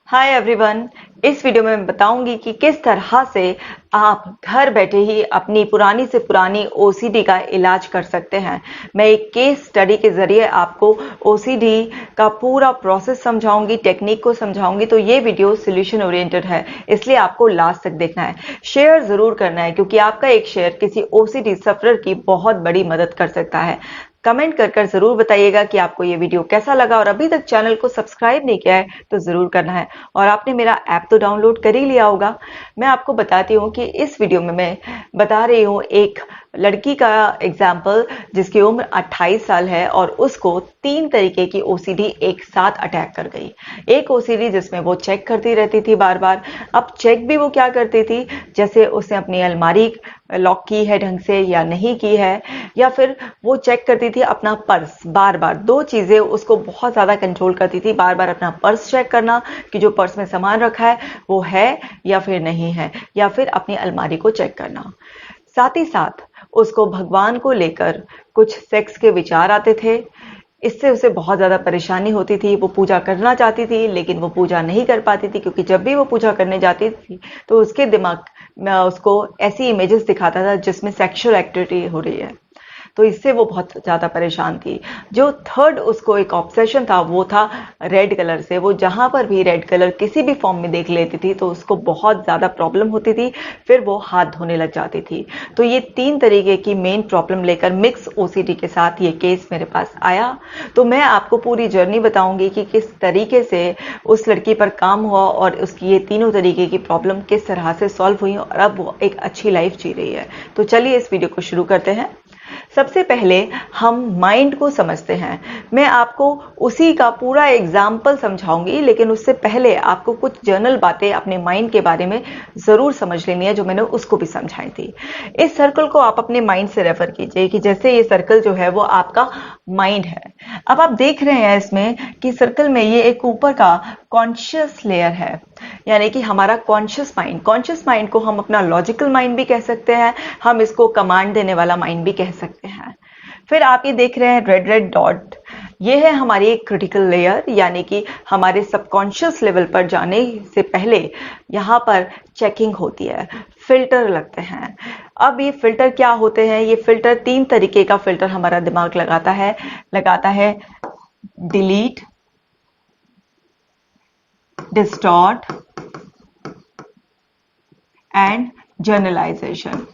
Hi everyone. इस video में मैं बताऊंगी कि किस तरह से आप घर बैठे ही अपनी पुरानी से पुरानी ओसीडी का इलाज कर सकते हैं। मैं एक केस स्टडी के जरिए आपको ओसीडी का पूरा प्रोसेस समझाऊंगी, टेक्निक को समझाऊंगी। तो ये वीडियो सोल्यूशन ओरिएंटेड है, इसलिए आपको लास्ट तक देखना है। शेयर जरूर करना है क्योंकि आपका एक शेयर किसी ओसीडी सफरर की बहुत बड़ी मदद कर सकता है। कमेंट कर जरूर बताइएगा कि आपको ये वीडियो कैसा लगा, और अभी तक चैनल को सब्सक्राइब नहीं किया है तो जरूर करना है। और आपने मेरा ऐप तो डाउनलोड कर ही लिया होगा। मैं आपको बताती हूँ कि इस वीडियो में मैं बता रही हूँ एक लड़की का एग्जाम्पल जिसकी उम्र 28 साल है और उसको 3 तरीके की ओसीडी एक साथ अटैक कर गई। एक ओसीडी जिसमें वो चेक करती रहती थी बार बार। अब चेक भी वो क्या करती थी, जैसे उसने अपनी अलमारी लॉक की है ढंग से या नहीं की है, या फिर वो चेक करती थी अपना पर्स। बार बार दो चीजें उसको बहुत ज्यादा कंट्रोल करती थी। बार बार अपना पर्स चेक करना कि जो पर्स में सामान रखा है वो है या फिर नहीं है, या फिर अपनी अलमारी को चेक करना। साथ ही साथ उसको भगवान को लेकर कुछ सेक्स के विचार आते थे। इससे उसे बहुत ज्यादा परेशानी होती थी। वो पूजा करना चाहती थी लेकिन वो पूजा नहीं कर पाती थी, क्योंकि जब भी वो पूजा करने जाती थी तो उसके दिमाग में उसको ऐसी इमेजेस दिखाता था जिसमें सेक्सुअल एक्टिविटी हो रही है। तो इससे वो बहुत ज्यादा परेशान थी। जो थर्ड उसको एक ऑब्सेशन था वो था रेड कलर से। वो जहां पर भी रेड कलर किसी भी फॉर्म में देख लेती थी तो उसको बहुत ज्यादा प्रॉब्लम होती थी, फिर वो हाथ धोने लग जाती थी। तो ये 3 तरीके की मेन प्रॉब्लम लेकर मिक्स ओसीडी के साथ ये केस मेरे पास आया। तो मैं आपको पूरी जर्नी बताऊंगी कि किस तरीके से उस लड़की पर काम हुआ और उसकी ये तीनों तरीके की प्रॉब्लम किस तरह से सॉल्व हुई और अब वो एक अच्छी लाइफ जी रही है। तो चलिए इस वीडियो को शुरू करते हैं। सबसे पहले हम माइंड को समझते हैं। मैं आपको उसी का पूरा एग्जाम्पल समझाऊंगी, लेकिन उससे पहले आपको कुछ जनरल बातें अपने माइंड के बारे में जरूर समझ लेनी है जो मैंने उसको भी समझाई थी। इस सर्कल को आप अपने माइंड से रेफर कीजिए कि जैसे ये सर्कल जो है वो आपका माइंड है। अब आप देख रहे हैं इसमें कि सर्कल में ये एक ऊपर का कॉन्शियस लेयर है, यानी कि हमारा कॉन्शियस माइंड। कॉन्शियस माइंड को हम अपना लॉजिकल माइंड भी कह सकते हैं, हम इसको कमांड देने वाला माइंड भी कह सकते हैं। फिर आप ये देख रहे हैं रेड रेड डॉट, ये है हमारी एक क्रिटिकल लेयर, यानी कि हमारे सबकॉन्शियस लेवल पर जाने से पहले यहाँ पर चेकिंग होती है, फिल्टर लगते हैं। अब ये फिल्टर क्या होते हैं? ये फिल्टर 3 तरीके का फिल्टर हमारा दिमाग लगाता है डिलीट, डिस्टॉर्ट एंड जनरलाइजेशन।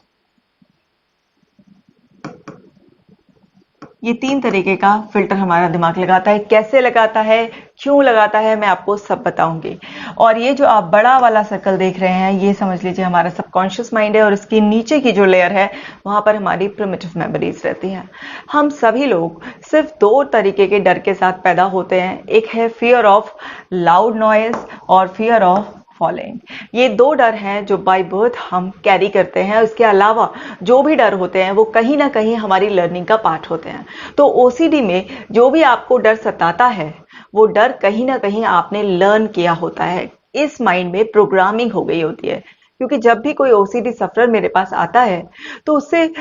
ये 3 तरीके का फिल्टर हमारा दिमाग लगाता है। कैसे लगाता है, क्यों लगाता है, मैं आपको सब बताऊंगी। और ये जो आप बड़ा वाला सर्कल देख रहे हैं ये समझ लीजिए हमारा सबकॉन्शियस माइंड है, और इसकी नीचे की जो लेयर है वहां पर हमारी प्रिमिटिव मेमोरीज रहती हैं। हम सभी लोग सिर्फ 2 तरीके के डर के साथ पैदा होते हैं। एक है फियर ऑफ लाउड नॉइज और फियर ऑफ फॉलोइंग। ये 2 डर हैं जो बाय बर्थ हम कैरी करते हैं। इसके अलावा जो भी डर होते हैं वो कहीं ना कहीं हमारी लर्निंग का पार्ट होते हैं। तो ओसीडी में जो भी आपको डर सताता है वो डर कहीं ना कहीं आपने लर्न किया होता है। इस माइंड में प्रोग्रामिंग हो गई होती है। क्योंकि जब भी कोई ओसीडी सफरर मेरे पास आता है तो उससे,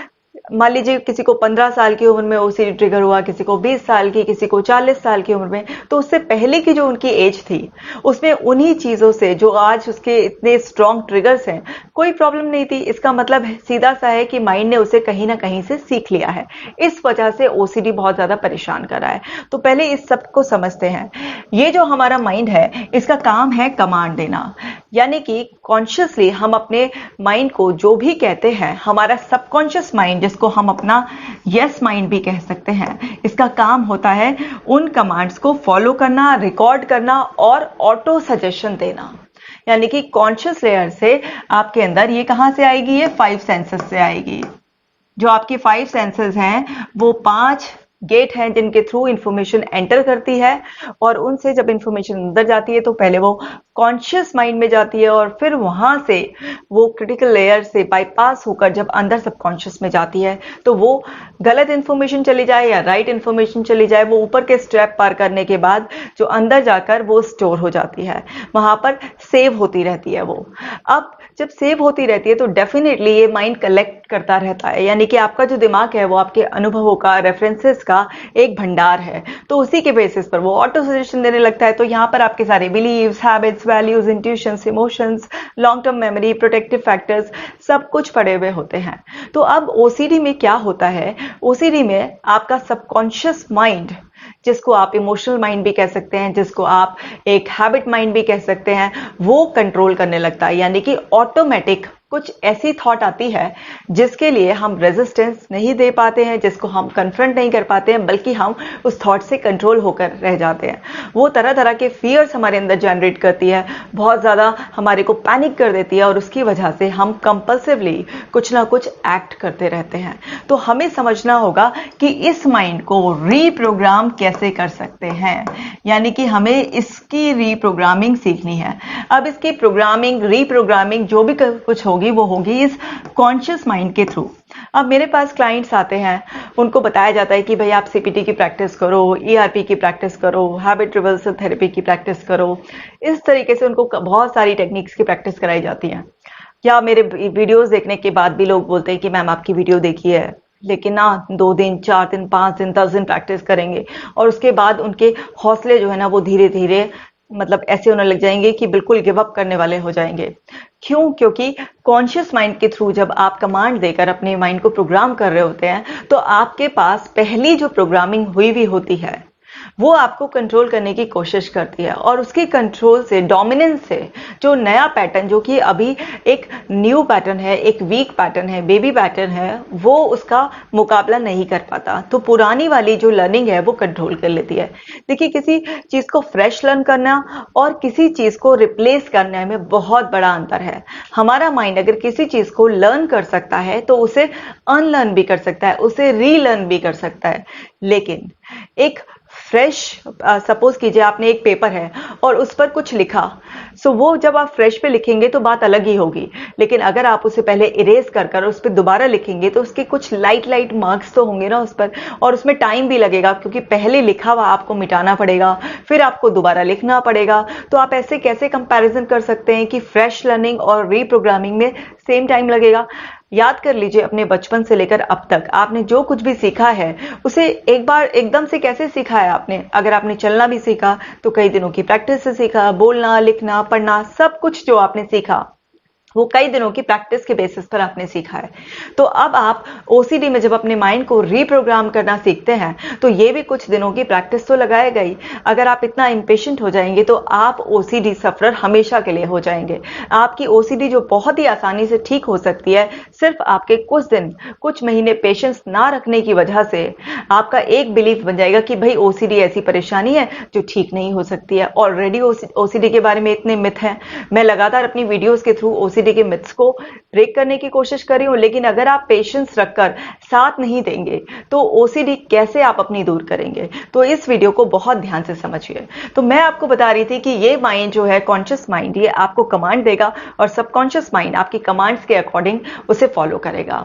मान लीजिए किसी को 15 साल की उम्र में ओसीडी ट्रिगर हुआ, किसी को 20 साल की, किसी को 40 साल की उम्र में, तो उससे पहले की जो उनकी एज थी उसमें उन्हीं चीजों से जो आज उसके इतने स्ट्रॉन्ग ट्रिगर्स हैं कोई प्रॉब्लम नहीं थी। इसका मतलब सीधा सा है कि माइंड ने उसे कहीं ना कहीं से सीख लिया है। इस वजह से ओसीडी बहुत ज्यादा परेशान कर रहा है। तो पहले इस सब को समझते हैं। ये जो हमारा माइंड है इसका काम है कमांड देना, यानी कि कॉन्शियसली हम अपने माइंड को जो भी कहते हैं, हमारा सबकॉन्शियस माइंड जिसको हम अपना यस माइंड भी कह सकते हैं, इसका काम होता है उन कमांड्स को फॉलो करना, रिकॉर्ड करना और ऑटो सजेशन देना। यानी कि कॉन्शियस लेयर से आपके अंदर ये कहां से आएगी? ये 5 सेंसेस से आएगी। जो आपके 5 सेंसेस हैं वो 5 गेट हैं जिनके थ्रू इंफॉर्मेशन एंटर करती है, और उनसे जब इंफॉर्मेशन अंदर जाती है तो पहले वो कॉन्शियस माइंड में जाती है और फिर वहां से वो क्रिटिकल लेयर से बाईपास होकर जब अंदर सबकॉन्शियस में जाती है तो वो गलत इंफॉर्मेशन चली जाए या राइट इंफॉर्मेशन चली जाए, वो ऊपर के स्टेप पार करने के बाद जो अंदर जाकर वो स्टोर हो जाती है, वहां पर सेव होती रहती है वो। अब जब सेव होती रहती है तो डेफिनेटली ये माइंड कलेक्ट करता रहता है, यानी कि आपका जो दिमाग है वो आपके अनुभवों का, रेफरेंसेस का एक भंडार है। तो उसी के बेसिस पर वो ऑटो सजेशन देने लगता है। तो यहाँ पर आपके सारे believes, habits, habits, values, intuitions, emotions, long term memory, protective factors, सब कुछ पड़े हुए होते हैं। तो अब ओसीडी में क्या होता है, ओसीडी में आपका सबकॉन्शियस माइंड, जिसको आप इमोशनल माइंड भी कह सकते हैं, जिसको आप एक हैबिट माइंड भी कह सकते हैं, वो कंट्रोल करने लगता है। यानी कि ऑटोमेटिक कुछ ऐसी थॉट आती है जिसके लिए हम रेजिस्टेंस नहीं दे पाते हैं, जिसको हम कन्फ्रंट नहीं कर पाते हैं, बल्कि हम उस थॉट से कंट्रोल होकर रह जाते हैं। वो तरह तरह के फियर्स हमारे अंदर जनरेट करती है, बहुत ज़्यादा हमारे को पैनिक कर देती है, और उसकी वजह से हम कंपल्सिवली कुछ ना कुछ एक्ट करते रहते हैं। तो हमें समझना होगा कि इस माइंड को रीप्रोग्राम कैसे कर सकते हैं, यानी कि हमें इसकी रीप्रोग्रामिंग सीखनी है। अब इसकी प्रोग्रामिंग, रीप्रोग्रामिंग जो भी कुछ होगी वो होगी इस कॉन्शियस माइंड के थ्रू। अब मेरे पास क्लाइंट्स आते हैं, उनको बताया जाता है कि भाई आप सीपीटी की प्रैक्टिस करो, ईआरपी की प्रैक्टिस करो, हैबिट रिवर्सल थेरेपी की प्रैक्टिस करो। इस तरीके से उनको बहुत सारी टेक्निक्स की प्रैक्टिस कराई जाती है। या मेरे वीडियोस देखने के बाद भी लोग बोलते हैं कि मैम आपकी वीडियो देखी है, लेकिन ना 2 दिन, 4 दिन, 5 दिन, 10 दिन प्रैक्टिस करेंगे और उसके बाद उनके हौसले जो है ना वो धीरे धीरे मतलब ऐसे होने लग जाएंगे कि बिल्कुल गिव अप करने वाले हो जाएंगे। क्यों? क्योंकि कॉन्शियस माइंड के थ्रू जब आप कमांड देकर अपने माइंड को प्रोग्राम कर रहे होते हैं, तो आपके पास पहली जो प्रोग्रामिंग हुई भी होती है वो आपको कंट्रोल करने की कोशिश करती है, और उसके कंट्रोल से, डोमिनेंस से जो नया पैटर्न, जो कि अभी एक न्यू पैटर्न है, एक वीक पैटर्न है, बेबी पैटर्न है, वो उसका मुकाबला नहीं कर पाता। तो पुरानी वाली जो लर्निंग है वो कंट्रोल कर लेती है। देखिए, किसी चीज को फ्रेश लर्न करना और किसी चीज को रिप्लेस करने में बहुत बड़ा अंतर है। हमारा माइंड अगर किसी चीज को लर्न कर सकता है तो उसे अनलर्न भी कर सकता है, उसे रीलर्न भी कर सकता है। लेकिन एक फ्रेश, सपोज कीजिए आपने एक पेपर है और उस पर कुछ लिखा, सो वो जब आप फ्रेश पे लिखेंगे तो बात अलग ही होगी। लेकिन अगर आप उसे पहले इरेज कर उस पर दोबारा लिखेंगे तो उसके कुछ लाइट मार्क्स तो होंगे ना उस पर, और उसमें टाइम भी लगेगा, क्योंकि पहले लिखा हुआ आपको मिटाना पड़ेगा, फिर आपको दोबारा लिखना पड़ेगा। तो आप ऐसे कैसे कंपैरिजन कर सकते हैं कि फ्रेश लर्निंग और रीप्रोग्रामिंग में सेम टाइम लगेगा? याद कर लीजिए, अपने बचपन से लेकर अब तक आपने जो कुछ भी सीखा है उसे एक बार एकदम से कैसे सीखा है आपने? अगर आपने चलना भी सीखा तो कई दिनों की प्रैक्टिस से सीखा, बोलना, लिखना, पढ़ना, सब कुछ जो आपने सीखा वो कई दिनों की प्रैक्टिस के बेसिस पर आपने सीखा है। तो अब आप ओसीडी में जब अपने माइंड को रीप्रोग्राम करना सीखते हैं तो ये भी कुछ दिनों की प्रैक्टिस तो लगाएगा ही। अगर आप इतना इम्पेशेंट हो जाएंगे तो आप ओसीडी सफरर हमेशा के लिए हो जाएंगे। आपकी ओसीडी जो बहुत ही आसानी से ठीक हो सकती है, सिर्फ आपके कुछ दिन, कुछ महीने पेशेंस ना रखने की वजह से आपका एक बिलीफ बन जाएगा कि भाई ओसीडी ऐसी परेशानी है जो ठीक नहीं हो सकती है। ऑलरेडी ओसीडी के बारे में इतने मिथ हैं, मैं लगातार अपनी वीडियोस के थ्रू ओसीडी के मिथ्स को ब्रेक करने की कोशिश कर रही हूं। लेकिन अगर आप पेशेंस रखकर साथ नहीं देंगे तो ओसीडी कैसे आप अपनी दूर करेंगे? तो इस वीडियो को बहुत ध्यान से समझिए। तो मैं आपको बता रही थी कि ये माइंड जो है, कॉन्शियस माइंड, ये आपको कमांड देगा और सबकॉन्शियस माइंड आपकी कमांड्स के अकॉर्डिंग उसे फॉलो करेगा।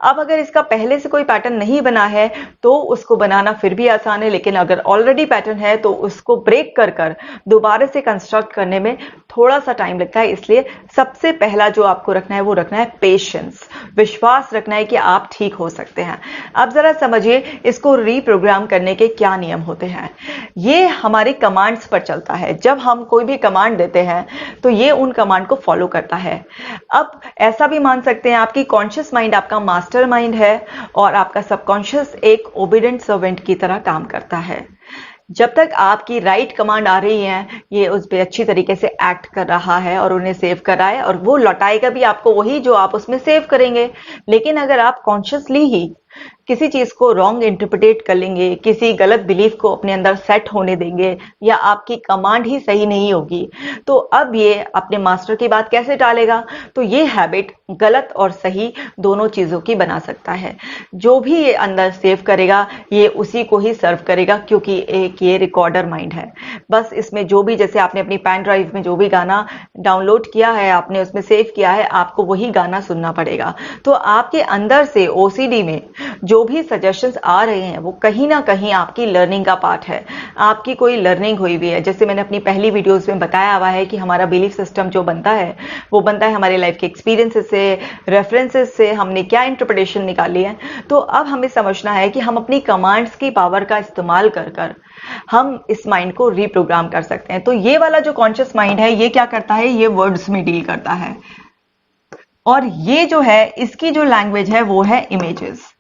अब अगर इसका पहले से कोई पैटर्न नहीं बना है तो उसको बनाना फिर भी आसान है, लेकिन अगर ऑलरेडी पैटर्न है तो उसको ब्रेक कर दोबारा से कंस्ट्रक्ट करने में थोड़ा सा टाइम लगता है। इसलिए सबसे पहला जो आपको रखना है वो रखना है पेशेंस, विश्वास रखना है कि आप ठीक हो सकते हैं। अब जरा समझिए इसको रीप्रोग्राम करने के क्या नियम होते हैं। ये हमारी कमांड्स पर चलता है। जब हम कोई भी कमांड देते हैं तो ये उन कमांड को फॉलो करता है। अब ऐसा भी मान सकते हैं आपकी कॉन्शियस माइंड आपका मास्टर माइंड है और आपका सबकॉन्शियस एक ओबीडेंट सर्वेंट की तरह काम करता है। जब तक आपकी राइट कमांड आ रही है, ये उस पर अच्छी तरीके से एक्ट कर रहा है और उन्हें सेव कर रहा है, और वो लौटाएगा भी आपको वही जो आप उसमें सेव करेंगे। लेकिन अगर आप कॉन्शियसली ही किसी चीज को रॉन्ग इंटरप्रिटेट कर लेंगे, किसी गलत बिलीफ को अपने अंदर सेट होने देंगे, या आपकी कमांड ही सही नहीं होगी, तो अब ये अपने मास्टर की बात कैसे टालेगा? तो ये हैबिट गलत और सही दोनों चीजों की बना सकता है। जो भी ये अंदर सेव करेगा ये उसी को ही सर्व करेगा, क्योंकि एक ये रिकॉर्डर माइंड है। बस इसमें जो भी, जैसे आपने अपनी पेन ड्राइव में जो भी गाना डाउनलोड किया है, आपने उसमें सेव किया है, आपको वही गाना सुनना पड़ेगा। तो आपके अंदर से ओसीडी में जो भी सजेशंस आ रहे हैं वो कहीं ना कहीं आपकी लर्निंग का पार्ट है, आपकी कोई लर्निंग हुई भी है। जैसे मैंने अपनी पहली वीडियोस में बताया हुआ है कि हमारा बिलीफ सिस्टम जो बनता है वो बनता है हमारे लाइफ के एक्सपीरियंसेस से, रेफरेंसेस से, हमने क्या इंटरप्रिटेशन निकाली है। तो अब हमें समझना है कि हम अपनी कमांड्स की पावर का इस्तेमाल कर कर हम इस माइंड को रीप्रोग्राम कर सकते हैं। तो ये वाला जो कॉन्शियस माइंड है ये क्या करता है, ये वर्ड्स में डील करता है, और ये जो है इसकी जो लैंग्वेज है वो है इमेजेस।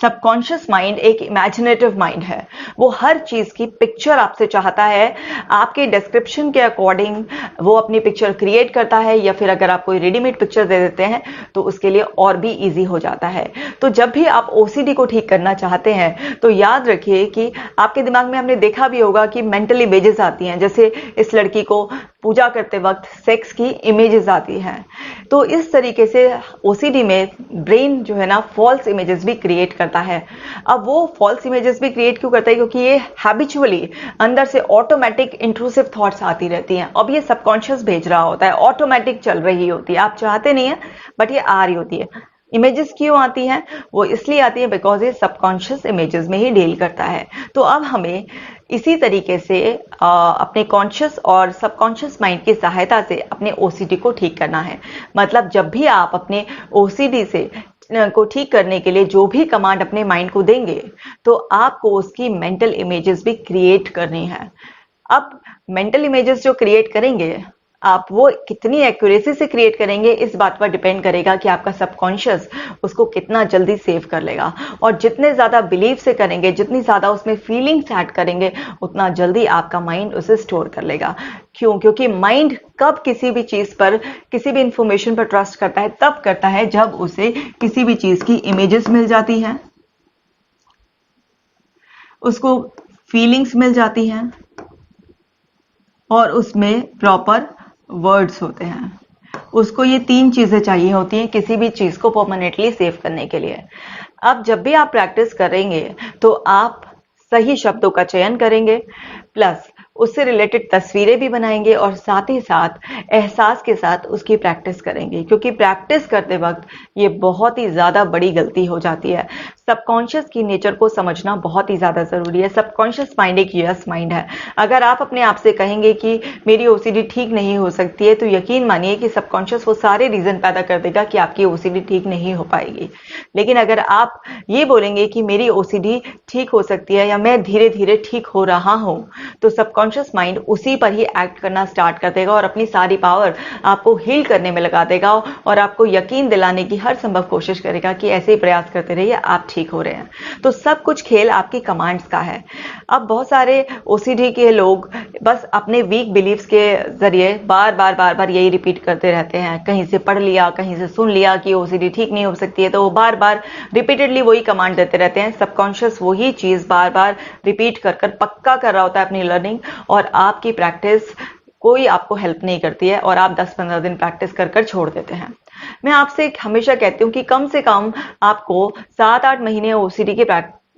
सबकॉन्शियस माइंड एक इमेजिनेटिव माइंड है, वो हर चीज की पिक्चर आपसे चाहता है, आपके डिस्क्रिप्शन के अकॉर्डिंग वो अपनी पिक्चर क्रिएट करता है, या फिर अगर आप कोई रेडीमेड पिक्चर दे देते हैं तो उसके लिए और भी इजी हो जाता है। तो जब भी आप ओसीडी को ठीक करना चाहते हैं तो याद रखिए कि आपके दिमाग में हमने देखा भी होगा कि मेंटल इमेजेस आती हैं, जैसे इस लड़की को पूजा करते वक्त सेक्स की इमेजेस आती हैं। तो इस तरीके से ओसीडी में ब्रेन जो है ना फॉल्स इमेजेस भी क्रिएट करता है। अब वो फॉल्स इमेजेस भी क्रिएट क्यों करता है, क्योंकि ये हैबिचुअली अंदर से ऑटोमेटिक इंट्रूसिव थॉट्स आती रहती हैं। अब ये सबकॉन्शियस भेज रहा होता है, ऑटोमेटिक चल रही होती है, आप चाहते नहीं है बट ये आ रही होती है। इमेजेस क्यों आती हैं, वो इसलिए आती है बिकॉज ये सबकॉन्शियस इमेजेस में ही डील करता है। तो अब हमें इसी तरीके से अपने कॉन्शियस और सबकॉन्शियस माइंड की सहायता से अपने ओसीडी को ठीक करना है। मतलब जब भी आप अपने ओसीडी से को ठीक करने के लिए जो भी कमांड अपने माइंड को देंगे तो आपको उसकी मेंटल इमेजेस भी क्रिएट करनी है। अब मेंटल इमेजेस जो क्रिएट करेंगे आप वो कितनी एक्यूरेसी से क्रिएट करेंगे इस बात पर डिपेंड करेगा कि आपका सबकॉन्शियस उसको कितना जल्दी सेव कर लेगा। और जितने ज्यादा बिलीव से करेंगे, जितनी ज्यादा उसमें फीलिंग्स ऐड करेंगे, उतना जल्दी आपका माइंड उसे स्टोर कर लेगा। क्यों? क्योंकि माइंड कब किसी भी चीज पर, किसी भी इंफॉर्मेशन पर ट्रस्ट करता है, तब करता है जब उसे किसी भी चीज की इमेजेस मिल जाती हैं, उसको फीलिंग्स मिल जाती हैं और उसमें प्रॉपर वर्ड्स होते हैं। उसको ये तीन चीजें चाहिए होती हैं किसी भी चीज को परमानेंटली सेव करने के लिए। अब जब भी आप प्रैक्टिस करेंगे तो आप सही शब्दों का चयन करेंगे, प्लस उससे रिलेटेड तस्वीरें भी बनाएंगे और साथ ही साथ एहसास के साथ उसकी प्रैक्टिस करेंगे। क्योंकि प्रैक्टिस करते वक्त ये बहुत ही ज्यादा बड़ी गलती हो जाती है। सबकॉन्शियस की नेचर को समझना बहुत ही ज्यादा जरूरी है। सबकॉन्शियस माइंड एक यस माइंड है। अगर आप अपने आप से कहेंगे कि मेरी ओसीडी ठीक नहीं हो सकती है, तो यकीन मानिए कि सबकॉन्शियस वो सारे रीजन पैदा कर देगा कि आपकी ओसीडी ठीक नहीं हो पाएगी। लेकिन अगर आप ये बोलेंगे कि मेरी ओसीडी ठीक हो सकती है या मैं धीरे धीरे ठीक हो रहा हूं, तो सबकॉन्शियस माइंड उसी पर ही एक्ट करना स्टार्ट कर देगा और अपनी सारी पावर आपको हील करने में लगा देगा और आपको यकीन दिलाने की हर संभव कोशिश करेगा कि ऐसे ही प्रयास करते रहिए, आप ठीक हो रहे हैं। तो सब कुछ खेल आपकी कमांड्स का है। अब बहुत सारे ओसीडी के लोग बस अपने वीक बिलीव्स के जरिए बार बार यही रिपीट करते रहते हैं। कहीं से पढ़ लिया, कहीं से सुन लिया कि ओसीडी ठीक नहीं हो सकती है, तो वो बार बार रिपीटेडली वही कमांड देते रहते हैं। सबकॉन्शियस वही चीज बार बार रिपीट कर कर पक्का कर रहा होता है अपनी लर्निंग, और आपकी प्रैक्टिस कोई आपको हेल्प नहीं करती है और आप 10-15 दिन प्रैक्टिस कर कर छोड़ देते हैं। मैं आपसे हमेशा कहती हूँ कि कम से कम आपको 7-8 महीने ओसीडी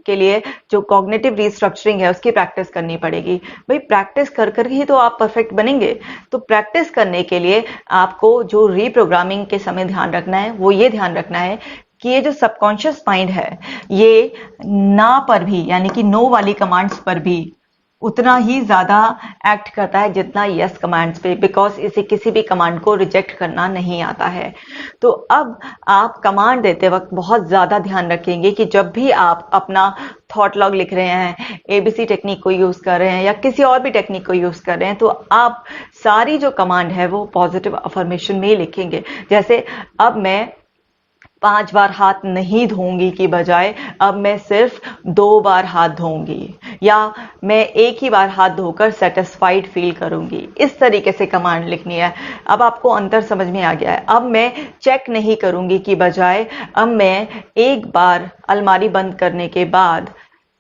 के लिए जो कॉग्निटिव रिस्ट्रक्चरिंग है उसकी प्रैक्टिस करनी पड़ेगी। भाई प्रैक्टिस कर कर ही तो आप परफेक्ट बनेंगे। तो प्रैक्टिस करने के लिए आपको जो रीप्रोग्रामिंग के समय ध्यान रखना है वो ये ध्यान रखना है कि ये जो सबकॉन्शियस माइंड है ये ना पर भी, यानी कि नो वाली कमांड्स पर भी उतना ही ज्यादा एक्ट करता है जितना यस कमांड्स पे, बिकॉज इसे किसी भी कमांड को रिजेक्ट करना नहीं आता है। तो अब आप कमांड देते वक्त बहुत ज्यादा ध्यान रखेंगे कि जब भी आप अपना थॉट लॉग लिख रहे हैं, एबीसी टेक्निक को यूज कर रहे हैं या किसी और भी टेक्निक को यूज कर रहे हैं, तो आप सारी जो कमांड है वो पॉजिटिव अफर्मेशन में ही लिखेंगे। जैसे अब मैं 5 बार हाथ नहीं धोऊंगी की बजाय अब मैं सिर्फ 2 बार हाथ धोऊंगी, या मैं एक ही बार हाथ धोकर सेटिस्फाइड फील करूंगी। इस तरीके से कमांड लिखनी है। अब आपको अंतर समझ में आ गया है। अब मैं चेक नहीं करूंगी की बजाय अब मैं एक बार अलमारी बंद करने के बाद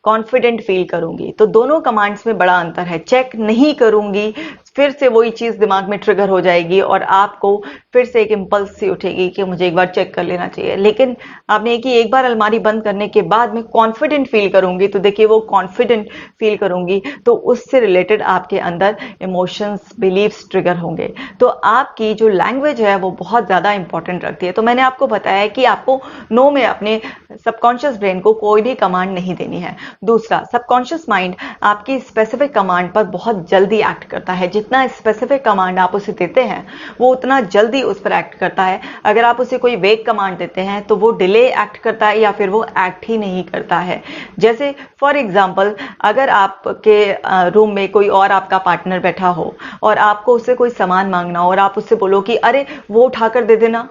कॉन्फिडेंट फील करूंगी। तो दोनों कमांड्स में बड़ा अंतर है। चेक नहीं करूंगी फिर से वही चीज दिमाग में ट्रिगर हो जाएगी और आपको फिर से एक इम्पल्स सी उठेगी कि मुझे एक बार चेक कर लेना चाहिए। लेकिन आपने कि एक बार अलमारी बंद करने के बाद मैं कॉन्फिडेंट फील करूंगी, तो देखिए वो कॉन्फिडेंट फील करूंगी तो उससे रिलेटेड आपके अंदर इमोशंस, बिलीव्स ट्रिगर होंगे। तो आपकी जो लैंग्वेज है वो बहुत ज्यादा इंपॉर्टेंट रखती है। तो मैंने आपको बताया कि आपको नो में अपने सबकॉन्शियस ब्रेन को कोई भी कमांड नहीं देनी है। दूसरा, सबकॉन्शियस माइंड आपकी स्पेसिफिक कमांड पर बहुत जल्दी एक्ट करता है। जितना स्पेसिफिक कमांड आप उसे देते हैं वो उतना जल्दी उस पर एक्ट करता है। अगर आप उसे कोई वेग कमांड देते हैं तो वो डिले एक्ट करता है या फिर वो एक्ट ही नहीं करता है। जैसे फॉर एग्जाम्पल, अगर आपके रूम में कोई और आपका पार्टनर बैठा हो और आपको उससे कोई सामान मांगना हो और आप उससे बोलो कि अरे वो उठाकर दे देना,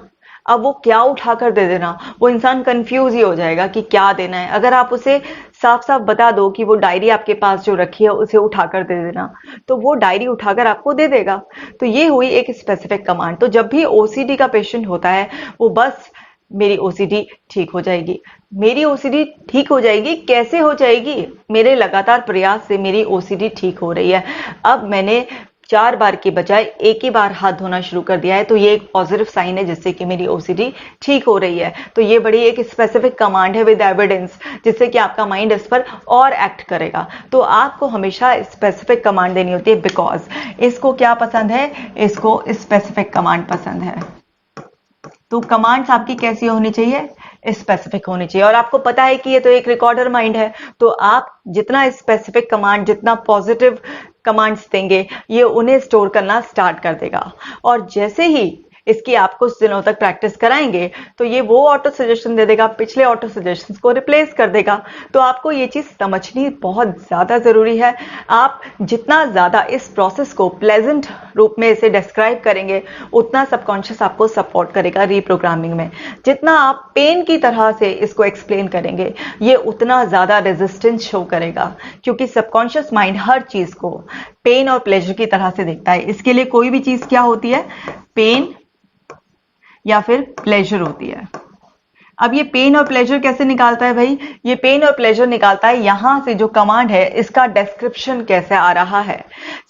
अब वो क्या उठाकर दे देना, वो इंसान कंफ्यूज ही हो जाएगा कि क्या देना है। अगर आप उसे साफ साफ बता दो कि वो डायरी आपके पास जो रखी है उसे उठाकर दे देना, तो वो डायरी उठाकर आपको दे देगा। तो ये हुई एक स्पेसिफिक कमांड। तो जब भी ओसीडी का पेशेंट होता है वो बस मेरी ओसीडी ठीक हो जाएगी, मेरी ओसीडी ठीक हो जाएगी, कैसे हो जाएगी? मेरे लगातार प्रयास से मेरी ओसीडी ठीक हो रही है। अब मैंने 4 बार की बजाय एक ही बार हाथ धोना शुरू कर दिया है, तो ये एक पॉजिटिव साइन है जिससे कि मेरी ओसीडी ठीक हो रही है। तो ये बड़ी एक स्पेसिफिक कमांड है विद एविडेंस, जिससे कि आपका माइंड इस पर और एक्ट करेगा। तो आपको हमेशा स्पेसिफिक कमांड देनी होती है, बिकॉज इसको क्या पसंद है? इसको स्पेसिफिक कमांड पसंद है। तो कमांड्स आपकी कैसी होनी चाहिए? स्पेसिफिक होनी चाहिए। और आपको पता है कि ये तो एक रिकॉर्डर माइंड है, तो आप जितना स्पेसिफिक कमांड, जितना पॉजिटिव कमांड्स देंगे, ये उन्हें स्टोर करना स्टार्ट कर देगा। और जैसे ही इसकी आप कुछ दिनों तक प्रैक्टिस कराएंगे तो ये वो ऑटो सजेशन दे देगा, पिछले ऑटो सजेशन को रिप्लेस कर देगा। तो आपको ये चीज समझनी बहुत ज्यादा जरूरी है। आप जितना ज्यादा इस प्रोसेस को प्लेजेंट रूप में इसे डिस्क्राइब करेंगे उतना सबकॉन्शियस आपको सपोर्ट करेगा रीप्रोग्रामिंग में। जितना आप पेन की तरह से इसको एक्सप्लेन करेंगे ये उतना ज्यादा रेजिस्टेंस शो करेगा, क्योंकि सबकॉन्शियस माइंड हर चीज को पेन और प्लेजर की तरह से देखता है। इसके लिए कोई भी चीज क्या होती है? पेन या फिर प्लेजर होती है। अब ये पेन और प्लेजर कैसे निकालता है भाई? ये पेन और प्लेजर निकालता है यहां से जो कमांड है इसका डिस्क्रिप्शन कैसे आ रहा है।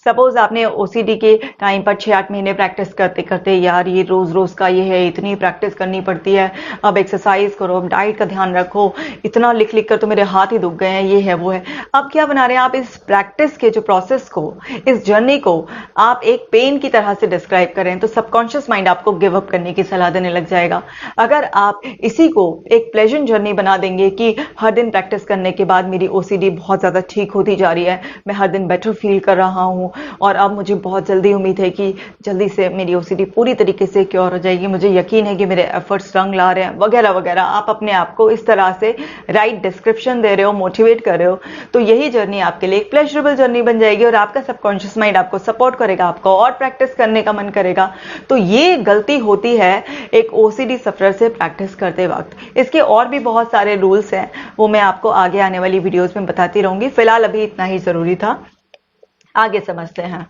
सपोज आपने ओसीडी के टाइम पर 6-8 महीने प्रैक्टिस करते करते यार ये रोज रोज का ये है, इतनी प्रैक्टिस करनी पड़ती है, अब एक्सरसाइज करो, अब डाइट का ध्यान रखो, इतना लिख लिख कर तो मेरे हाथ ही दुख गए हैं, ये है वो है। अब क्या बना रहे हैं आप? इस प्रैक्टिस के जो प्रोसेस को, इस जर्नी को आप एक पेन की तरह से डिस्क्राइब करें तो सबकॉन्शियस माइंड आपको गिव अप करने की सलाह देने लग जाएगा। अगर आप इसी को एक प्लेजेंट जर्नी बना देंगे कि हर दिन प्रैक्टिस करने के बाद मेरी ओसीडी बहुत ज्यादा ठीक होती जा रही है, मैं हर दिन बेटर फील कर रहा हूं और अब मुझे बहुत जल्दी उम्मीद है कि जल्दी से मेरी ओसीडी पूरी तरीके से क्योर हो जाएगी, मुझे यकीन है कि मेरे एफर्ट्स रंग ला रहे हैं, वगैरह वगैरह। आप अपने आप को इस तरह से राइट डिस्क्रिप्शन दे रहे हो, मोटिवेट कर रहे हो, तो यही जर्नी आपके लिए एक प्लेजरेबल जर्नी बन जाएगी और आपका सबकॉन्शियस माइंड आपको सपोर्ट करेगा, आपको और प्रैक्टिस करने का मन करेगा। तो ये गलती होती है एक ओसीडी सफरर से प्रैक्टिस करते वक्त। इसके और भी बहुत सारे रूल्स हैं, वो मैं आपको आगे आने वाली वीडियोस में बताती रहूंगी। फिलहाल अभी इतना ही जरूरी था, आगे समझते हैं।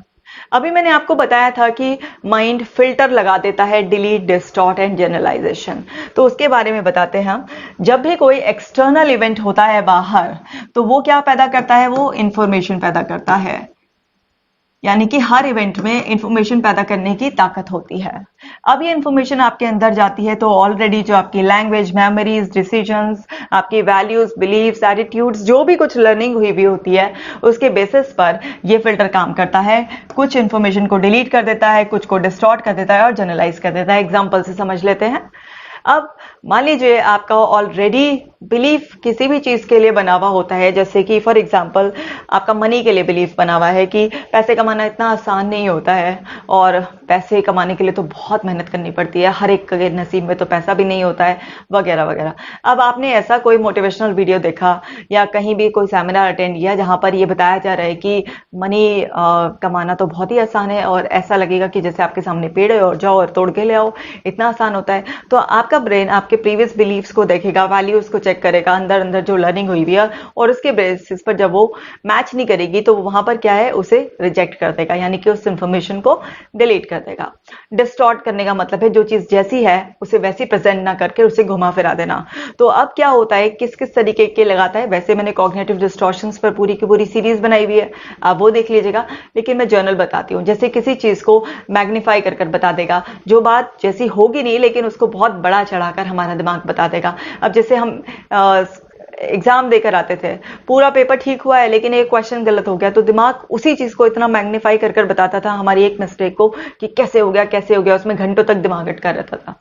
अभी मैंने आपको बताया था कि माइंड फिल्टर लगा देता है, डिलीट, डिस्टॉर्ट एंड जनरलाइजेशन। तो उसके बारे में बताते हैं हम। जब भी कोई एक्सटर्नल इवेंट होता है बाहर, तो वो क्या पैदा करता है? वो इंफॉर्मेशन पैदा करता है। यानी कि हर इवेंट में इंफॉर्मेशन पैदा करने की ताकत होती है। अब ये इंफॉर्मेशन आपके अंदर जाती है तो ऑलरेडी जो आपकी लैंग्वेज, मेमोरीज, डिसीजंस, आपकी वैल्यूज, बिलीव्स, एटीट्यूड्स, जो भी कुछ लर्निंग हुई भी होती है उसके बेसिस पर ये फिल्टर काम करता है। कुछ इंफॉर्मेशन को डिलीट कर देता है, कुछ को डिस्टॉर्ट कर देता है और जनरलाइज कर देता है। एग्जाम्पल से समझ लेते हैं। अब मान लीजिए आपका ऑलरेडी बिलीफ किसी भी चीज के लिए बना हुआ होता है, जैसे कि फॉर एग्जांपल आपका मनी के लिए बिलीफ बना हुआ है कि पैसे कमाना इतना आसान नहीं होता है और पैसे कमाने के लिए तो बहुत मेहनत करनी पड़ती है, हर एक के नसीब में तो पैसा भी नहीं होता है, वगैरह वगैरह। अब आपने ऐसा कोई मोटिवेशनल वीडियो देखा या कहीं भी कोई सेमिनार अटेंड किया जहां पर यह बताया जा रहा है कि मनी कमाना तो बहुत ही आसान है और ऐसा लगेगा कि जैसे आपके सामने पेड़ है और जाओ और तोड़ के ले आओ, इतना आसान होता है। तो आपका ब्रेन आपके प्रीवियस बिलीव्स को देखेगा, वैल्यूज को चेक करेगा, अंदर अंदर जो लर्निंग हुई हुई है, और उसके बेसिस पर जब वो मैच नहीं करेगी तो वहां पर क्या है, उसे रिजेक्ट कर देगा, यानी कि उस इंफॉर्मेशन को डिलीट कर देगा। डिस्टॉर्ट करने का मतलब है जो चीज जैसी है उसे वैसी प्रेजेंट ना करके उसे घुमा फिरा देना। तो अब क्या होता है, किस किस तरीके के लगाता है, वैसे मैंने कॉग्निटिव डिस्टॉर्शंस पर पूरी की पूरी सीरीज बनाई हुई है, आप वो देख लीजिएगा, लेकिन मैं जर्नल बताती हूँ। जैसे किसी चीज को मैग्नीफाई कर बता देगा, जो बात जैसी होगी नहीं लेकिन उसको बहुत बड़ा चढ़ाकर हमारा दिमाग बता देगा। अब जैसे हम एग्जाम देकर आते थे, पूरा पेपर ठीक हुआ है लेकिन एक क्वेश्चन गलत हो गया, तो दिमाग उसी चीज को इतना मैग्नीफाई कर बताता था हमारी एक मिस्टेक को कि कैसे हो गया कैसे हो गया, उसमें घंटों तक दिमाग अटका रहता था।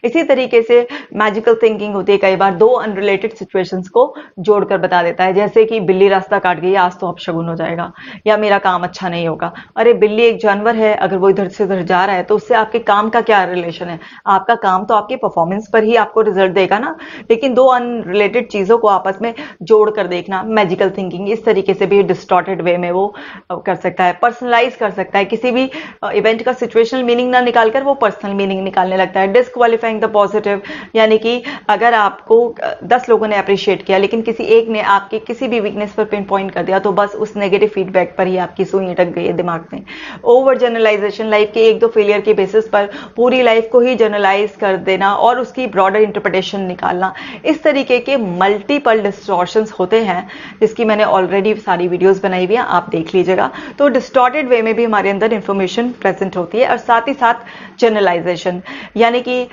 इसी तरीके से मैजिकल थिंकिंग होती है, कई बार दो अनरिलेटेड सिचुएशंस को जोड़कर बता देता है, जैसे कि बिल्ली रास्ता काट गई, आज तो अपशगुन हो जाएगा, या मेरा काम अच्छा नहीं होगा। अरे बिल्ली एक जानवर है, अगर वो इधर से उधर जा रहा है तो उससे आपके काम का क्या रिलेशन है? आपका काम तो आपकी परफॉर्मेंस पर ही आपको रिजल्ट देगा ना। लेकिन दो अनरिलेटेड चीजों को आपस में जोड़कर देखना, मैजिकल थिंकिंग, इस तरीके से भी डिस्टॉर्टेड वे में वो कर सकता है। पर्सनलाइज कर सकता है, किसी भी इवेंट का सिचुएशनल मीनिंग ना निकालकर वो पर्सनल मीनिंग निकालने लगता है। डिस्क्वालिफाइंग द पॉजिटिव, यानी कि अगर आपको 10 लोगों ने अप्रिशिएट किया लेकिन किसी एक ने आपकी किसी भी वीकनेस पर पिन पॉइंट कर दिया, तो बस उस नेगेटिव फीडबैक पर ही आपकी सुई अटक गई है दिमाग में। ओवर जनरलाइजेशन, लाइफ के एक दो फेलियर के बेसिस पर पूरी लाइफ को ही जनरलाइज कर देना और उसकी ब्रॉडर इंटरप्रिटेशन निकालना, इस तरीके के मल्टीपल डिस्टॉर्शंस होते हैं, जिसकी मैंने ऑलरेडी सारी वीडियोस बनाई हुई हैं, आप देख लीजिएगा। तो डिस्टॉर्टेड वे में भी हमारे अंदर इंफॉर्मेशन प्रेजेंट होती है, और साथ ही साथ जनरलाइजेशन, यानी कि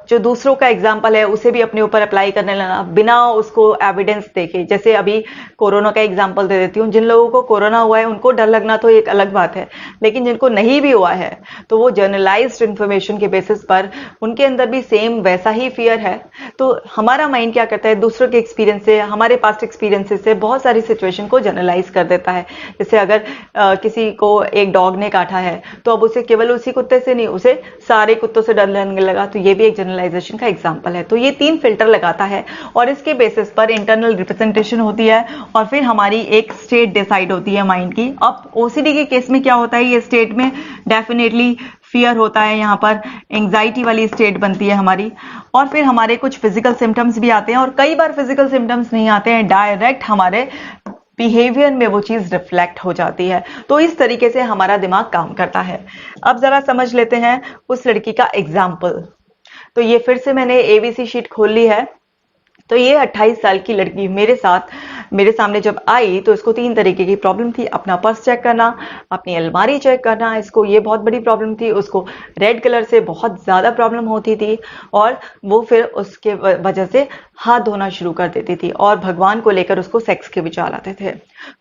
जो दूसरों का एग्जाम्पल है उसे भी अपने ऊपर अप्लाई करने लगना बिना उसको एविडेंस देखे। जैसे अभी कोरोना का एग्जाम्पल दे देती हूँ, जिन लोगों को कोरोना हुआ है उनको डर लगना तो एक अलग बात है, लेकिन जिनको नहीं भी हुआ है तो वो जनरलाइज्ड इंफॉर्मेशन के बेसिस पर उनके अंदर भी सेम वैसा ही फियर है। तो हमारा माइंड क्या करता है, दूसरों के एक्सपीरियंस से, हमारे पास्ट एक्सपीरियंसेस से बहुत सारी सिचुएशन को जनरलाइज कर देता है। जैसे अगर किसी को एक डॉग ने काटा है तो अब उसे केवल उसी कुत्ते से नहीं, उसे सारे कुत्तों से डर लगने लगा, तो ये भी एक जनरलाइजेशन का एग्जांपल है। तो ये 3 फिल्टर लगाता है और इसके बेसिस पर इंटरनल रिप्रेजेंटेशन होती है और फिर हमारी एक स्टेट डिसाइड होती है माइंड की। अब ओसीडी के केस में क्या होता है, ये स्टेट में डेफिनेटली फियर होता है, यहाँ पर एंग्जाइटी वाली स्टेट बनती है हमारी, और फिर हमारे कुछ फिजिकल सिम्टम्स भी आते हैं, और कई बार फिजिकल सिम्टम्स नहीं आते हैं, डायरेक्ट हमारे बिहेवियर में वो चीज रिफ्लेक्ट हो जाती है। तो इस तरीके से हमारा दिमाग काम करता है। अब जरा समझ लेते हैं उस लड़की का एग्जाम्पल। तो ये फिर से मैंने एबीसी शीट खोल ली है। तो ये 28 साल की लड़की मेरे सामने जब आई तो इसको 3 तरीके की प्रॉब्लम थी, अपना पर्स चेक करना, अपनी अलमारी चेक करना, इसको ये बहुत बड़ी प्रॉब्लम थी, उसको रेड कलर से बहुत ज्यादा प्रॉब्लम होती थी, और वो फिर उसके वजह से हाथ धोना शुरू कर देती थी, और भगवान को लेकर उसको सेक्स के विचार आते थे।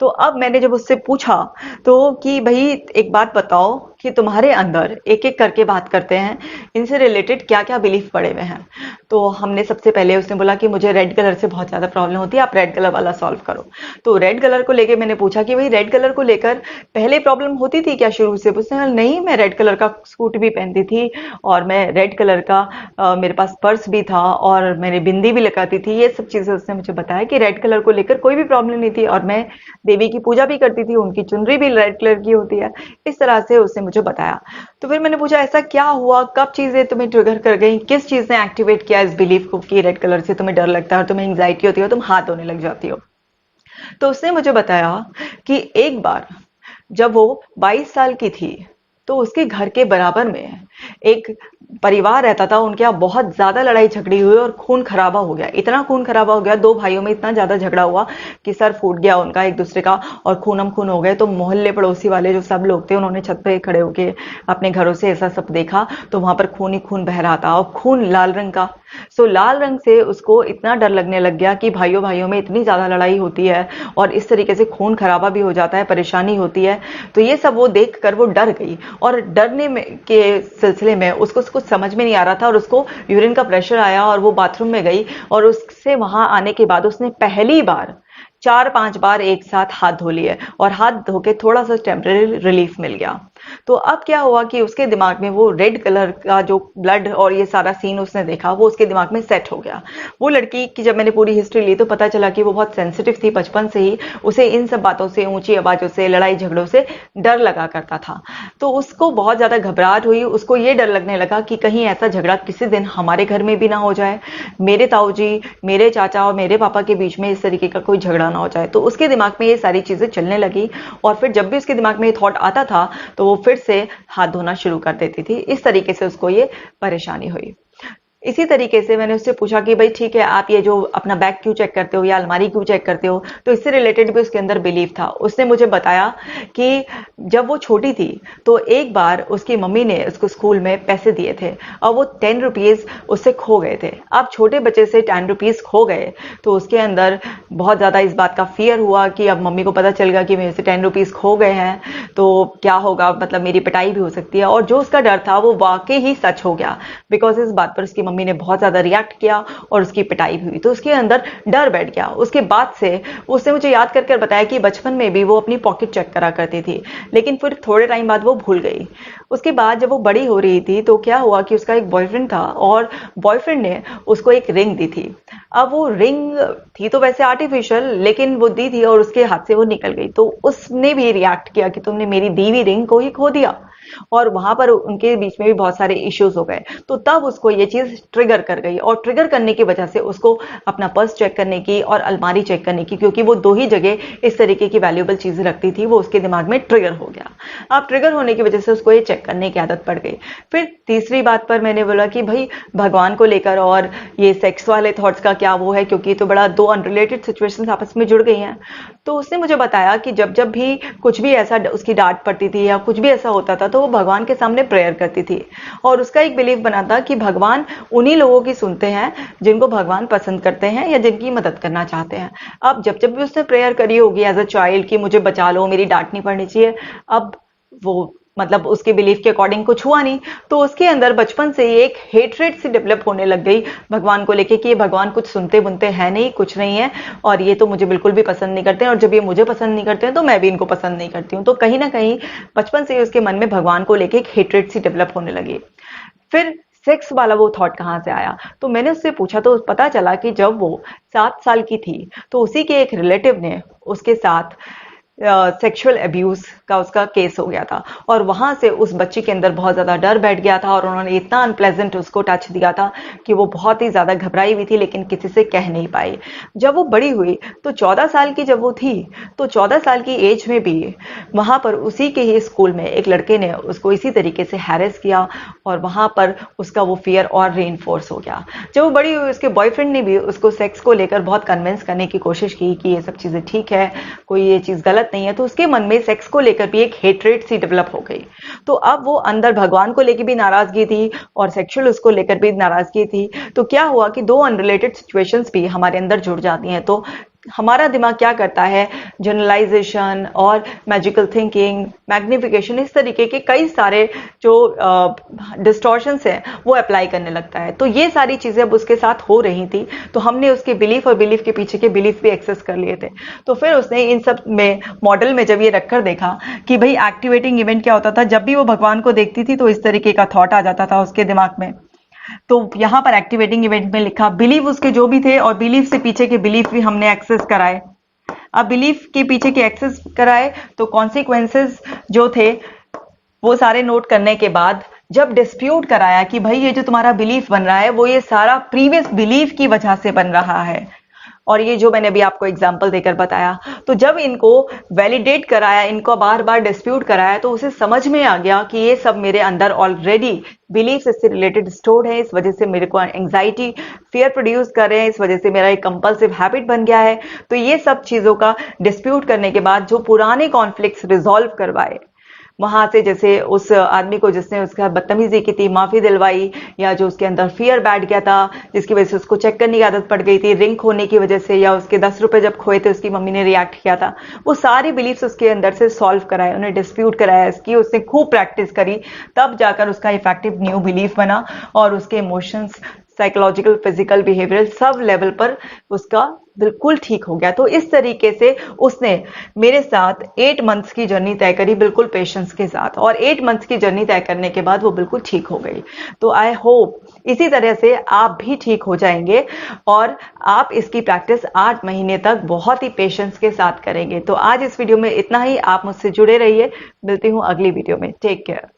तो अब मैंने जब उससे पूछा तो कि भाई एक बात बताओ कि तुम्हारे अंदर, एक एक करके बात करते हैं, इनसे रिलेटेड क्या क्या बिलीफ पड़े हुए हैं। तो हमने सबसे पहले, उसने बोला कि मुझे रेड कलर से बहुत ज्यादा प्रॉब्लम होती है, आप रेड कलर वाला सॉल्व करो। तो रेड कलर को लेकर मैंने पूछा कि भाई रेड कलर को लेकर पहले प्रॉब्लम होती थी क्या शुरू से? उसने कहा नहीं, मैं रेड कलर का सूट भी पहनती थी, और मैं रेड कलर का मेरे पास पर्स भी था, और मैंने बिंदी भी लगाती थी, ये सब चीजें उसने मुझे बताया कि रेड कलर को लेकर कोई भी प्रॉब्लम नहीं थी, और मैं देवी की पूजा भी करती थी, उनकी चुनरी भी रेड कलर की होती है। इस तरह से उसने मुझे बताया। तो फिर मैंने पूछा ऐसा क्या हुआ, कब चीजें तुम्हें ट्रिगर कर गई, किस चीज ने एक्टिवेट किया इस बिलीफ को कि रेड कलर से तुम्हें डर लगता है और तुम्हें एंग्जाइटी होती है और तुम हाथ धोने लग जाती हो? तो उसने मुझे बताया कि एक बार जब वो 22 साल की थी तो उसके घर के बराबर में एक परिवार रहता था, उनके यहाँ बहुत ज्यादा लड़ाई झगड़ी हुई और खून खराबा हो गया। इतना खून खराबा हो गया, 2 भाइयों में इतना ज्यादा झगड़ा हुआ कि सर फूट गया उनका एक दूसरे का, और खूनम खून हो गए। तो मोहल्ले पड़ोसी वाले जो सब लोग थे, उन्होंने छत पे खड़े होके अपने घरों से ऐसा सब देखा, तो वहां पर खून ही खून बह रहा था, और खून लाल रंग का। सो लाल रंग से उसको इतना डर लगने लग गया कि भाइयों भाइयों में इतनी ज्यादा लड़ाई होती है और इस तरीके से खून खराबा भी हो जाता है, परेशानी होती है। तो ये सब वो देख कर वो डर गई, और डरने में के सिलसिले में उसको कुछ समझ में नहीं आ रहा था, और उसको यूरिन का प्रेशर आया और वो बाथरूम में गई, और उससे वहां आने के बाद उसने पहली बार 4-5 बार एक साथ हाथ धो लिए, और हाथ धो के थोड़ा सा टेम्परेरी रिलीफ मिल गया। तो अब क्या हुआ कि उसके दिमाग में वो रेड कलर का जो ब्लड और ये सारा सीन उसने देखा, वो उसके दिमाग में सेट हो गया। वो लड़की की जब मैंने पूरी हिस्ट्री ली तो पता चला कि वो बहुत सेंसिटिव थी, बचपन से ही उसे इन सब बातों से, ऊंची आवाजों से, लड़ाई झगड़ों से डर लगा करता था। तो उसको बहुत ज्यादा घबराहट हुई, उसको ये डर लगने लगा कि कहीं ऐसा झगड़ा किसी दिन हमारे घर में भी ना हो जाए, मेरे ताऊ जी, मेरे चाचा और मेरे पापा के बीच में इस तरीके का कोई झगड़ा ना हो जाए। तो उसके दिमाग में ये सारी चीजें चलने लगी और फिर जब भी उसके दिमाग में ये थॉट आता था तो वो फिर से हाथ धोना शुरू कर देती थी। इस तरीके से उसको ये परेशानी हुई। इसी तरीके से मैंने उससे पूछा कि भाई ठीक है, आप ये जो अपना बैग क्यों चेक करते हो या अलमारी क्यों चेक करते हो, तो इससे रिलेटेड भी उसके अंदर बिलीव था। उसने मुझे बताया कि जब वो छोटी थी तो एक बार उसकी मम्मी ने उसको स्कूल में पैसे दिए थे और वो 10 रुपीज उससे खो गए थे। अब छोटे बच्चे से 10 रुपीज खो गए तो उसके अंदर बहुत ज्यादा इस बात का फियर हुआ कि अब मम्मी को पता चल गया कि मेरे से 10 रुपीज खो गए हैं तो क्या होगा, मतलब मेरी पिटाई भी हो सकती है। और जो उसका डर था वो वाकई ही सच हो गया, बिकॉज इस बात पर उसकी मम्मी ने बहुत ज्यादा रिएक्ट किया और उसकी पिटाई भी हुई। तो उसके अंदर डर बैठ गया। उसके बाद से उसने मुझे याद कर बताया कि बचपन में भी वो अपनी पॉकेट चेक करा करती थी, लेकिन फिर थोड़े टाइम बाद वो भूल गई। उसके बाद जब वो बड़ी हो रही थी तो क्या हुआ कि उसका एक बॉयफ्रेंड था और बॉयफ्रेंड ने उसको एक रिंग दी थी। अब वो रिंग थी तो वैसे आर्टिफिशियल, लेकिन वो दी थी और उसके हाथ से वो निकल गई। तो उसने भी रिएक्ट किया कि तुमने मेरी दी हुई रिंग को ही खो दिया, और वहां पर उनके बीच में भी बहुत सारे इश्यूज हो गए। तो तब उसको ये चीज ट्रिगर कर गई और ट्रिगर करने की वजह से उसको अपना पर्स चेक करने की और अलमारी चेक करने की, क्योंकि वो दो ही जगह इस तरीके की वैल्यूएबल चीजें रखती थी, वो उसके दिमाग में ट्रिगर हो गया। अब ट्रिगर होने की वजह से उसको ये चेक करने की आदत पड़ गई। फिर तीसरी बात पर मैंने बोला कि भाई भगवान को लेकर और ये सेक्स वाले थॉट्स का क्या वो है, क्योंकि तो बड़ा दो अनरिलेटेड सिचुएशंस आपस में जुड़ गई हैं। तो उसने मुझे बताया कि जब जब भी कुछ भी ऐसा उसकी डांट पड़ती थी या कुछ भी ऐसा होता था तो वो भगवान के सामने प्रेयर करती थी और उसका एक बिलीफ बना था कि भगवान उन्हीं लोगों की सुनते हैं जिनको भगवान पसंद करते हैं या जिनकी मदद करना चाहते हैं। अब जब जब भी उसने प्रेयर करी होगी एज अ चाइल्ड कि मुझे बचा लो, मेरी डांट नहीं पड़नी चाहिए, अब वो मतलब उसके बिलीफ के अकॉर्डिंग कुछ हुआ नहीं, तो उसके अंदर बचपन से ही एक हेट्रेट सी डेवलप होने लग गई भगवान को लेके कि ये भगवान कुछ सुनते बुनते हैं नहीं, कुछ नहीं है, और ये तो मुझे बिल्कुल भी पसंद नहीं करते हैं, और जब ये मुझे पसंद नहीं करते हैं तो मैं भी इनको पसंद नहीं करती हूँ। तो कहीं ना कहीं बचपन से ही उसके मन में भगवान को लेके एक हेट्रेट सी डेवलप होने लगी। फिर सेक्स वाला वो थॉट कहाँ से आया, तो मैंने उससे पूछा तो पता चला कि जब वो 7 साल की थी तो उसी के एक रिलेटिव ने उसके साथ सेक्सुअल अब्यूज का उसका केस हो गया था और वहां से उस बच्ची के अंदर बहुत ज्यादा डर बैठ गया था और उन्होंने इतना अनप्लेजेंट उसको टच दिया था कि वो बहुत ही ज्यादा घबराई हुई थी लेकिन किसी से कह नहीं पाई। जब वो बड़ी हुई तो 14 साल की जब वो थी तो 14 साल की एज में भी वहां पर उसी के ही स्कूल में एक लड़के ने उसको इसी तरीके से हैरेस किया और वहां पर उसका वो फियर और रीइंफोर्स हो गया। जब वो बड़ी हुई उसके बॉयफ्रेंड ने भी उसको सेक्स को लेकर बहुत कन्विंस करने की कोशिश की कि ये सब चीजें ठीक है, कोई ये चीज गलत नहीं है, तो उसके मन में सेक्स को लेकर भी एक हेट्रेट सी डेवलप हो गई। तो अब वो अंदर भगवान को लेकर भी नाराजगी थी और सेक्सुअल उसको लेकर भी नाराजगी थी। तो क्या हुआ कि दो अनरिलेटेड सिचुएशंस भी हमारे अंदर जुड़ जाती हैं। तो हमारा दिमाग क्या करता है, जनरलाइजेशन और मैजिकल थिंकिंग, मैग्निफिकेशन, इस तरीके के कई सारे जो डिस्टॉर्शंस हैं वो अप्लाई करने लगता है। तो ये सारी चीजें अब उसके साथ हो रही थी, तो हमने उसके बिलीफ और बिलीफ के पीछे के बिलीफ भी एक्सेस कर लिए थे। तो फिर उसने इन सब में मॉडल में जब ये रखकर देखा कि भाई एक्टिवेटिंग इवेंट क्या होता था, जब भी वो भगवान को देखती थी तो इस तरीके का थॉट आ जाता था उसके दिमाग में। तो यहां पर एक्टिवेटिंग इवेंट में लिखा बिलीव उसके जो भी थे और बिलीफ से पीछे के बिलीफ भी हमने एक्सेस कराए। अब बिलीफ के पीछे के एक्सेस कराए तो कॉन्सिक्वेंसेस जो थे वो सारे नोट करने के बाद जब डिस्प्यूट कराया कि भाई ये जो तुम्हारा बिलीफ बन रहा है वो ये सारा प्रीवियस बिलीफ की वजह से बन रहा है, और ये जो मैंने अभी आपको एग्जांपल देकर बताया, तो जब इनको वैलिडेट कराया, इनको बार बार डिस्प्यूट कराया, तो उसे समझ में आ गया कि ये सब मेरे अंदर ऑलरेडी बिलीफ से रिलेटेड स्टोर्ड है, इस वजह से मेरे को एंग्जाइटी फियर प्रोड्यूस कर रहे हैं, इस वजह से मेरा एक कंपल्सिव हैबिट बन गया है। तो ये सब चीजों का डिस्प्यूट करने के बाद जो पुराने कॉन्फ्लिक्ट्स रिजॉल्व करवाए वहां से, जैसे उस आदमी को जिसने उसका बदतमीजी की थी माफी दिलवाई, या जो उसके अंदर फियर बैठ गया था जिसकी वजह से उसको चेक करने की आदत पड़ गई थी रिंग खोने की वजह से, या उसके 10 रुपए जब खोए थे उसकी मम्मी ने रिएक्ट किया था, वो सारी बिलीफ्स उसके अंदर से सॉल्व कराए, उन्हें डिस्प्यूट कराया, इसकी उसने खूब प्रैक्टिस करी, तब जाकर उसका इफेक्टिव न्यू बिलीफ बना और उसके emotions, psychological, physical, behavioural sub level पर उसका बिल्कुल ठीक हो गया। तो इस तरीके से उसने मेरे साथ 8 मंथ्स की जर्नी तय करी, बिल्कुल पेशेंस के साथ, और 8 मंथ्स की जर्नी तय करने के बाद वो बिल्कुल ठीक हो गई। तो आई होप इसी तरह से आप भी ठीक हो जाएंगे और आप इसकी प्रैक्टिस 8 महीने तक बहुत ही पेशेंस के साथ करेंगे। तो आज इस वीडियो में इतना ही। आप मुझसे जुड़े रहिए। मिलती हूँ अगली वीडियो में। Take care.